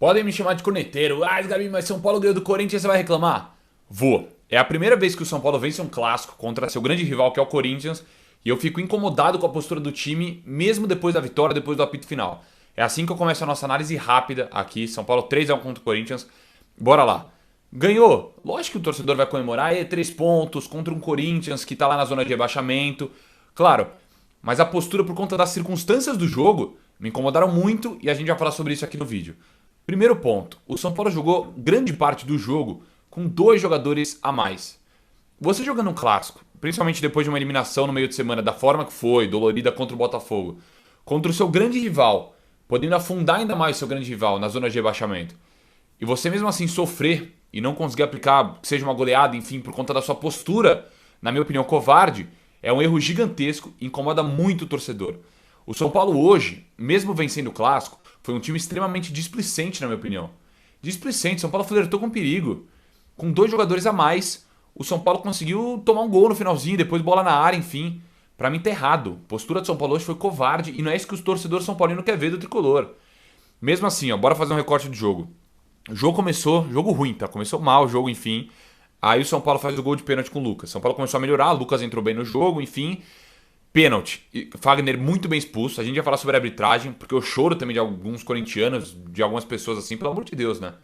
Podem me chamar de corneteiro. Ah, Gabi, mas São Paulo ganhou do Corinthians, você vai reclamar? Vou. É a primeira vez que o São Paulo vence um clássico contra seu grande rival, que é o Corinthians, e eu fico incomodado com a postura do time, mesmo depois da vitória, depois do apito final. É assim que eu começo a nossa análise rápida aqui. São Paulo 3-1 contra o Corinthians. Bora lá. Ganhou. Lógico que o torcedor vai comemorar. 3 pontos contra um Corinthians que tá lá na zona de rebaixamento. Claro, mas a postura por conta das circunstâncias do jogo me incomodaram muito e a gente vai falar sobre isso aqui no vídeo. Primeiro ponto, o São Paulo jogou grande parte do jogo com dois jogadores a mais. Você jogando um clássico, principalmente depois de uma eliminação no meio de semana da forma que foi, dolorida contra o Botafogo, contra o seu grande rival, podendo afundar ainda mais o seu grande rival na zona de rebaixamento, e você mesmo assim sofrer e não conseguir aplicar, que seja uma goleada, enfim, por conta da sua postura, na minha opinião, covarde, é um erro gigantesco e incomoda muito o torcedor. O São Paulo hoje, mesmo vencendo o clássico, foi um time extremamente displicente, na minha opinião. Displicente, São Paulo flertou com perigo. Com dois jogadores a mais, o São Paulo conseguiu tomar um gol no finalzinho, depois bola na área, enfim. Pra mim tá errado. A postura do São Paulo hoje foi covarde e não é isso que os torcedores são paulinos querem ver do tricolor. Mesmo assim, ó, bora fazer um recorte do jogo. O jogo começou, jogo ruim, tá? Começou mal o jogo, enfim. Aí o São Paulo faz o gol de pênalti com o Lucas. São Paulo começou a melhorar, o Lucas entrou bem no jogo, enfim. Pênalti. Fagner muito bem expulso. A gente vai falar sobre a arbitragem, porque eu choro também de alguns corintianos, de algumas pessoas assim, pelo amor de Deus, né?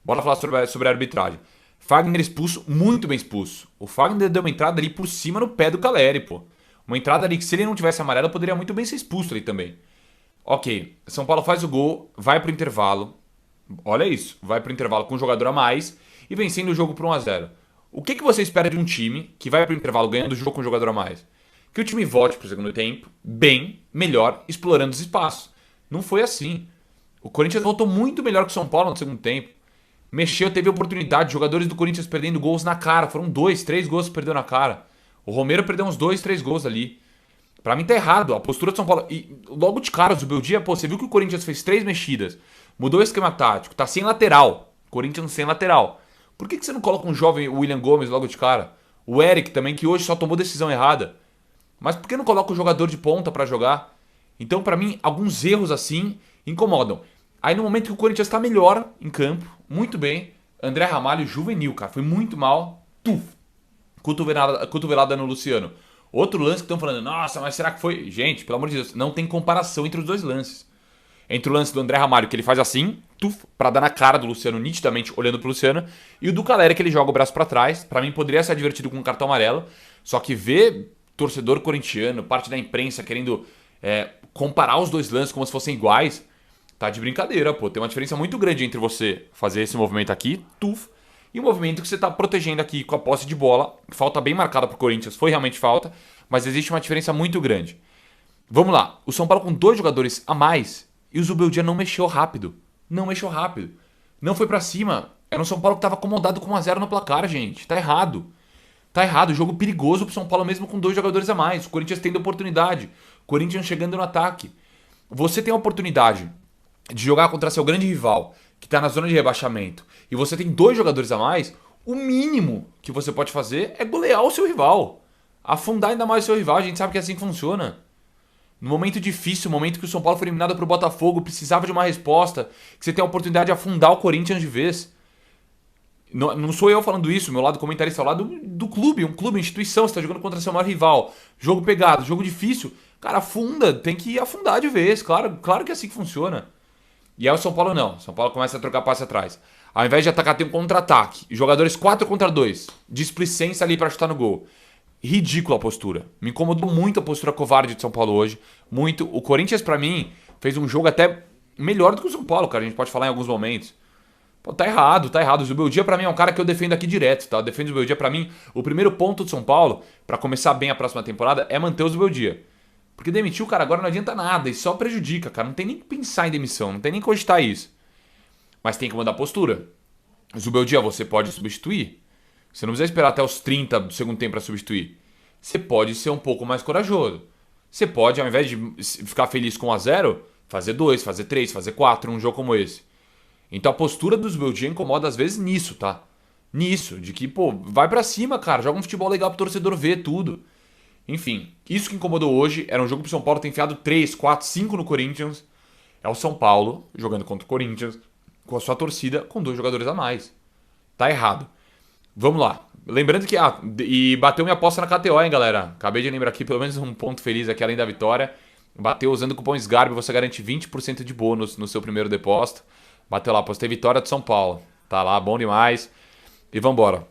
Bora falar sobre a arbitragem. Fagner expulso, muito bem expulso. O Fagner deu uma entrada ali por cima no pé do Caleri, pô. Uma entrada ali que se ele não tivesse amarelo, poderia muito bem ser expulso ali também. Ok, São Paulo faz o gol, vai pro intervalo. Olha isso, vai pro intervalo com um jogador a mais e vencendo o jogo por 1-0. O que você espera de um time que vai pro intervalo ganhando o jogo com um jogador a mais? Que o time volte pro segundo tempo, bem, melhor, explorando os espaços. Não foi assim. O Corinthians voltou muito melhor que o São Paulo no segundo tempo. Mexeu, teve oportunidade, jogadores do Corinthians perdendo gols na cara. Foram 2, 3 gols que perdeu na cara. O Romero perdeu uns 2, 3 gols ali. Pra mim tá errado, a postura do São Paulo. E logo de cara, o Zubeldia, pô, você viu que o Corinthians fez 3 mexidas, mudou o esquema tático, tá sem lateral. Corinthians sem lateral. Por que você não coloca um jovem William Gomes logo de cara? O Eric também, que hoje só tomou decisão errada. Mas por que não coloca o jogador de ponta pra jogar? Então, pra mim, alguns erros assim incomodam. Aí no momento que o Corinthians tá melhor em campo, muito bem, André Ramalho juvenil, cara, foi muito mal. Tuf, cotovelada no Luciano. Outro lance que estão falando, nossa, mas será que foi? Gente, pelo amor de Deus, não tem comparação entre os dois lances. Entre o lance do André Ramalho, que ele faz assim, tuf, pra dar na cara do Luciano, nitidamente olhando pro Luciano, e o do Caleri, que ele joga o braço pra trás. Pra mim, poderia ser divertido com um cartão amarelo, só que ver torcedor corintiano, parte da imprensa querendo comparar os dois lances como se fossem iguais, tá de brincadeira, pô. Tem uma diferença muito grande entre você fazer esse movimento aqui, tuf, e o movimento que você tá protegendo aqui com a posse de bola. Falta bem marcada pro Corinthians, foi realmente falta, mas existe uma diferença muito grande. Vamos lá, o São Paulo com dois jogadores a mais e o Zubeldia não mexeu rápido. Não mexeu rápido. Não foi pra cima. Era um São Paulo que tava acomodado com 1-0 no placar, gente. Tá errado. Tá errado, jogo perigoso pro São Paulo mesmo com dois jogadores a mais. O Corinthians tendo oportunidade. O Corinthians chegando no ataque. Você tem a oportunidade de jogar contra seu grande rival, que tá na zona de rebaixamento, e você tem dois jogadores a mais, o mínimo que você pode fazer é golear o seu rival. Afundar ainda mais o seu rival, a gente sabe que é assim que funciona. No momento difícil, no momento que o São Paulo foi eliminado pro Botafogo, precisava de uma resposta, que você tem a oportunidade de afundar o Corinthians de vez. Não sou eu falando isso, meu lado comentarista é o lado do clube, um clube, instituição, você tá jogando contra seu maior rival, jogo pegado, jogo difícil, cara, afunda, tem que afundar de vez, claro que é assim que funciona. E aí o São Paulo não, o São Paulo começa a trocar passe atrás. Ao invés de atacar, tem um contra-ataque, jogadores 4 contra 2, displicência ali pra chutar no gol. Ridícula a postura, me incomodou muito a postura covarde de São Paulo hoje, muito. O Corinthians pra mim fez um jogo até melhor do que o São Paulo, cara, a gente pode falar em alguns momentos. Pô, tá errado, tá errado. O Zubeldia pra mim é um cara que eu defendo aqui direto, tá? Eu defendo o Zubeldia pra mim. O primeiro ponto do São Paulo, pra começar bem a próxima temporada, é manter o Zubeldia. Porque demitir o cara agora não adianta nada, e só prejudica, cara. Não tem nem que pensar em demissão, não tem nem que cogitar isso. Mas tem que mudar a postura. O Zubeldia você pode substituir. Você não precisa esperar até os 30 do segundo tempo pra substituir. Você pode ser um pouco mais corajoso. Você pode, ao invés de ficar feliz com 1-0, fazer 2, fazer 3, fazer 4, um jogo como esse. Então a postura dos Zubeldia incomoda às vezes nisso, tá? Nisso, de que, pô, vai pra cima, cara, joga um futebol legal pro torcedor ver tudo. Enfim, isso que incomodou hoje era um jogo pro São Paulo ter enfiado 3, 4, 5 no Corinthians. É o São Paulo jogando contra o Corinthians, com a sua torcida com 2 jogadores a mais. Tá errado. Vamos lá. Lembrando que... e bateu minha aposta na KTO, hein, galera? Acabei de lembrar aqui, pelo menos um ponto feliz aqui, além da vitória. Bateu usando o cupom SGARB, você garante 20% de bônus no seu primeiro depósito. Bateu lá, postei vitória de São Paulo. Tá lá, bom demais. E vambora.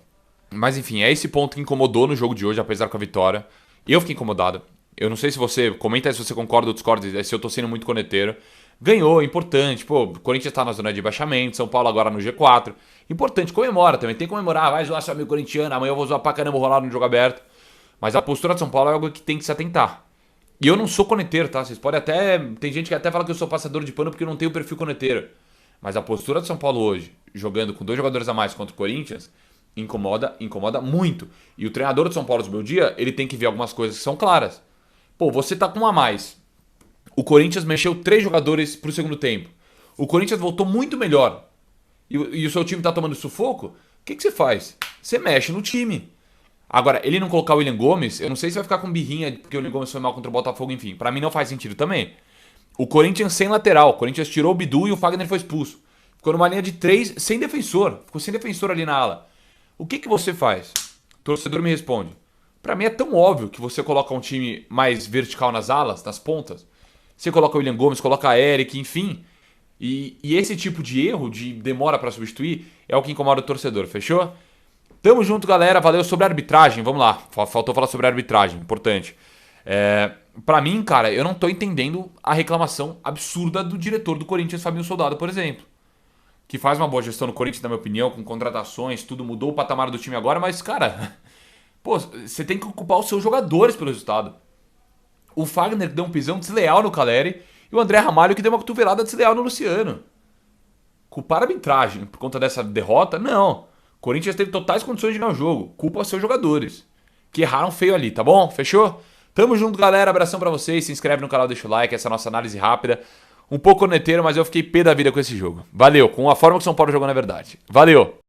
Mas enfim, é esse ponto que incomodou no jogo de hoje, apesar com a vitória. Eu fiquei incomodado. Eu não sei se você... Comenta aí se você concorda ou discorda, se eu tô sendo muito corneteiro. Ganhou, importante. Pô, o Corinthians tá na zona de baixamento, São Paulo agora no G4. Importante, comemora também. Tem que comemorar. Vai zoar seu amigo corintiano. Amanhã eu vou zoar pra caramba o Ronaldo no jogo aberto. Mas a postura de São Paulo é algo que tem que se atentar. E eu não sou corneteiro, tá? Vocês podem até... Tem gente que até fala que eu sou passador de pano porque eu não tenho perfil corneteiro. Mas a postura de São Paulo hoje, jogando com 2 jogadores a mais contra o Corinthians, incomoda muito. E o treinador de São Paulo do meu dia, ele tem que ver algumas coisas que são claras. Pô, você tá com um a mais. O Corinthians mexeu 3 jogadores pro segundo tempo. O Corinthians voltou muito melhor. E o seu time tá tomando sufoco? O que você faz? Você mexe no time. Agora, ele não colocar o William Gomes, eu não sei se vai ficar com birrinha, porque o William Gomes foi mal contra o Botafogo, enfim. Pra mim não faz sentido também. O Corinthians sem lateral. O Corinthians tirou o Bidu e o Fagner foi expulso. Ficou numa linha de 3 sem defensor. Ficou sem defensor ali na ala. O que você faz? O torcedor me responde. Pra mim é tão óbvio que você coloca um time mais vertical nas alas, nas pontas. Você coloca o William Gomes, coloca a Eric, enfim. E esse tipo de erro, de demora pra substituir, é o que incomoda o torcedor, fechou? Tamo junto, galera. Valeu. Sobre a arbitragem, vamos lá. Faltou falar sobre a arbitragem, importante. Pra mim, cara, eu não tô entendendo a reclamação absurda do diretor do Corinthians, Fabinho Soldado, por exemplo. Que faz uma boa gestão no Corinthians, na minha opinião, com contratações, tudo mudou o patamar do time agora, mas, cara, pô, você tem que ocupar os seus jogadores pelo resultado. O Fagner deu um pisão desleal no Caleri e o André Ramalho que deu uma cotovelada desleal no Luciano. Culpar a arbitragem por conta dessa derrota? Não. O Corinthians teve totais condições de ganhar o jogo. Culpa os seus jogadores, que erraram feio ali, tá bom? Fechou? Tamo junto, galera. Abração pra vocês. Se inscreve no canal, deixa o like. Essa é a nossa análise rápida. Um pouco corneteiro, mas eu fiquei pé da vida com esse jogo. Valeu. Com a forma que o São Paulo jogou na verdade. Valeu.